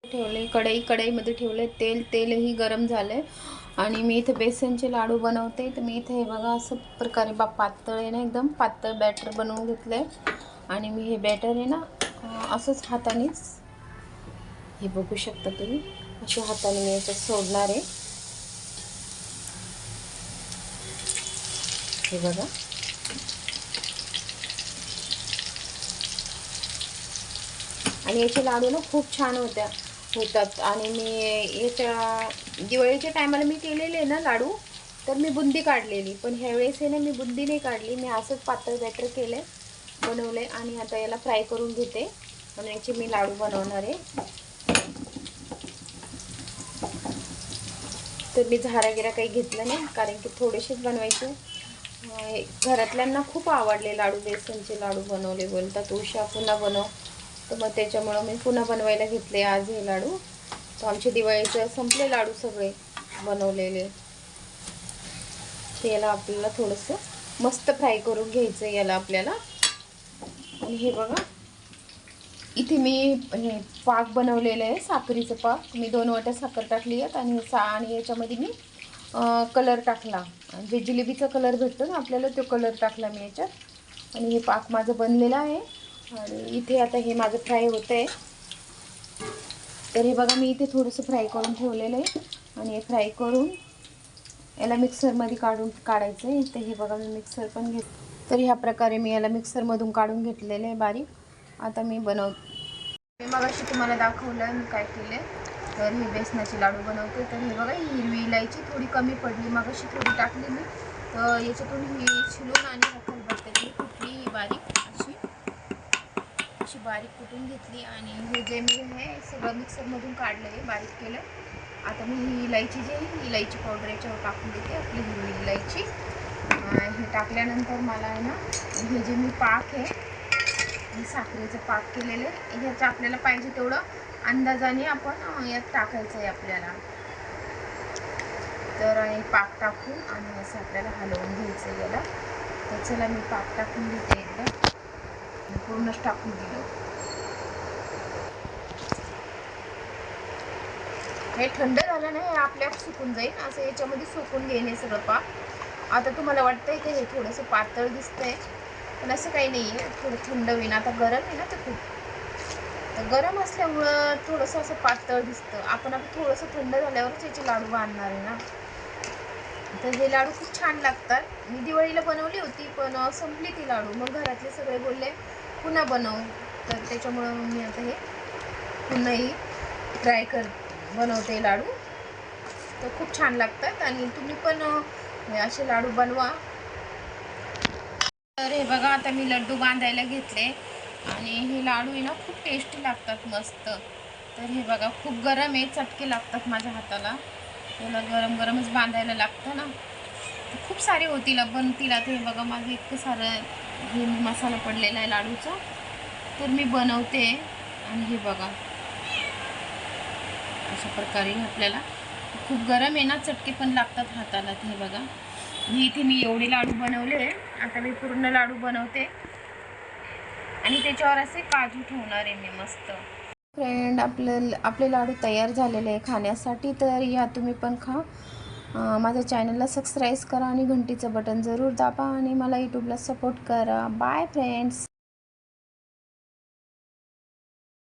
ठेवले कढईमध्ये ठेवले तेलही गरम झाले आणि मी इथे बेसनचे लाडू बनवते. तर मी इथे हे बघा असं प्रकारे पातळ आहे ना, एकदम पातळ बॅटर बनवून घेतलंय. आणि मी हे बॅटर आहे ना असंच हातानेच, हे बघू शकता तुम्ही, अशा हाताने मी याच्यात सोडणार आहे. हे बघा, आणि याचे लाडू ना खूप छान होतात. आणि मी याच्या दिवाळीच्या टायमाला मी केलेले ना लाडू, तर मी बुंदी काढलेली, पण ह्यावेळेस आहे ना मी बुंदी नाही काढली. मी असंच पातळ बॅटर केले, बनवले आणि आता याला फ्राय करून घेते आणि याचे मी लाडू बनवणार आहे. तर मी झारागिरा काही घेतलं नाही, कारण की थोडेसेच बनवायचे. घरातल्यांना खूप आवडले लाडू, बेसनचे लाडू बनवले, बोलतात उषा पुन्हा बनव. तर मग त्याच्यामुळं मी पुन्हा बनवायला घेतले आज हे लाडू. तर आमचे दिवाळीचे संपले लाडू सगळे बनवलेले. तर याला आपल्याला थोडंसं मस्त फ्राय करून घ्यायचं याला आपल्याला. आणि हे बघा, इथे मी हे पाक बनवलेलं आहे, साखरेचं पाक. मी 2 वाट्या साखर टाकली आहेत आणि याच्यामध्ये मी कलर टाकला, जे जिलेबीचा कलर भेटतो ना आपल्याला, तो कलर टाकला मी याच्यात. आणि हे पाक माझं बनलेलं आहे. आणि इथे आता हे माझं फ्राय होतं आहे. तर हे बघा, मी इथे थोडंसं फ्राय करून ठेवलेलं आहे आणि हे फ्राय करून याला मिक्सरमध्ये काढायचं आहे. तर हे बघा, मी मिक्सर पण तर ह्या प्रकारे मी याला मिक्सरमधून काढून घेतलेलं आहे बारीक. आता मी मगाशी तुम्हाला दाखवलं मी काय केले. तर हे बेसनाचे लाडू बनवते. तर हे बघा, हिरवी इलायची थोडी कमी पडली, मगाशी थोडी टाकली मी. तर याच्यातून ही शिलून आणि खलबत्त्याची कुटली ही बारीक अशी बारीक कुटून घेतली. आणि हे जे मी हे सगळं मिक्सरमधून काढलं आहे, बारीक केलं. आता मी ही इलायची इलायची पावडर याच्यावर टाकून देते, आपली हिरवी इलायची. हे टाकल्यानंतर मला आहे ना, हे जे मी पाक आहे, हे साखरेचं पाक केलेलं आहे, ह्याचं आपल्याला पाहिजे तेवढं अंदाजाने आपण यात टाकायचं आहे आपल्याला. तर हे पाक टाकून आणि असं आपल्याला हलवून घ्यायचं आहे याला. तर चला, मी पाक टाकून घेते एकदा, पूर्णच टाकून दिलं. हे थंड झालं नाही, आपल्या सुकून जाईल, असं याच्यामध्ये सुकून घेणे सगळं पाक. आता तुम्हाला वाटतंय की हे थोडंसं पातळ दिसतंय, पण असं काही नाही आहे, थोडं थंड होईन. आता गरम आहे ना ते खूप, तर गरम असल्यामुळं थोडंसं असं पातळ दिसतं. आपण आता थोडंसं थंड झाल्यावरच याचे लाडू बांधणार आहे ना. तर हे लाडू खूप छान लागतात. मी दिवाळीला बनवली होती, पण संपली ती लाडू. मग घरातले सगळे बोलले पुन्हा बनव, तर त्याच्यामुळं मी आता हे पुन्हाही बनवते लाडू. तर खूप छान लागतात आणि तुम्ही पण असे लाडू बनवा. तर हे बघा, आता मी लड्डू बांधायला घेतले आणि हे लाडू आहे ना खूप टेस्टी लागतात, मस्त. तर हे बघा, खूप गरम आहे, चटके लागतात माझ्या हाताला. त्याला गरम गरमच बांधायला लागतं ना. खूप सारे होतील बनतील. आता हे बघा, माझं इतकं सारं हे मसाला पडलेला आहे लाडूचा. तर मी बनवते. आणि हे बघा, अशा प्रकारे आपल्याला, खूप गरम आहे ना, चटके पण लागतात हाताला. हे बघा, इथे मी एवढे लाडू बनवले. आता मी पूर्ण लाडू बनवते आणि त्याच्यावर असे काजू ठेवणार आहे मी मस्त. फ्रेंड, आपले लाडू तयार झालेले आहे खाण्यासाठी. तर या तुम्ही पण खा. माझ्या चॅनलला सबस्क्राईब करा आणि घंटीचं बटन जरूर दाबा आणि मला यूट्यूबला सपोर्ट करा. Bye friends.